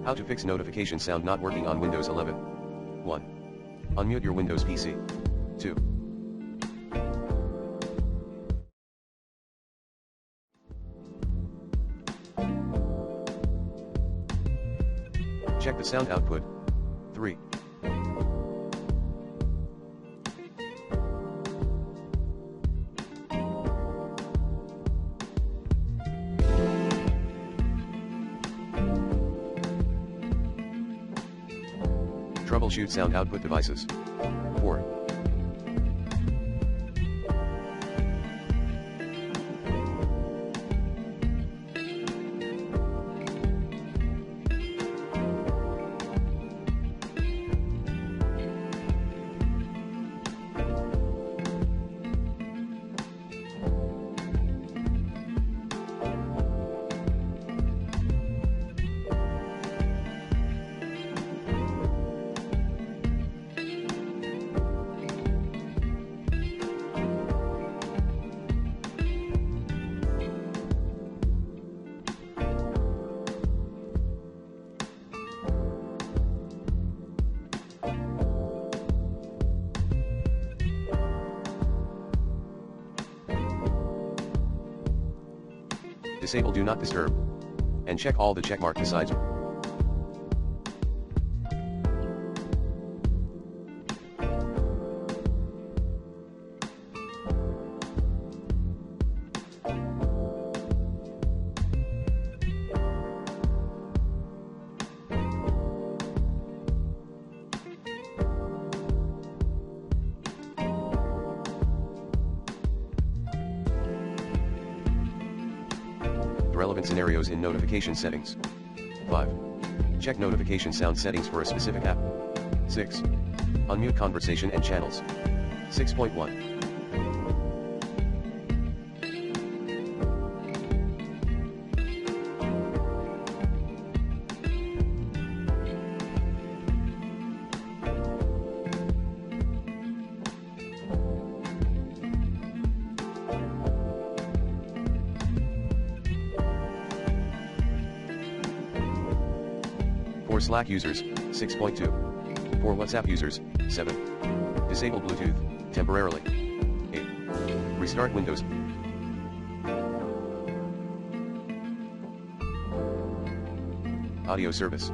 How to fix notification sound not working on Windows 11. 1. Unmute your Windows PC. 2. Check the sound output. 3. Troubleshoot sound output devices. 4. Disable Do Not Disturb. And check all the checkmark besides. Relevant scenarios in notification settings. 5. Check notification sound settings for a specific app. 6. Unmute conversation and channels. 6.1. For Slack users, 6.2. For WhatsApp users, 7. Disable Bluetooth, temporarily. 8. Restart Windows. Audio service.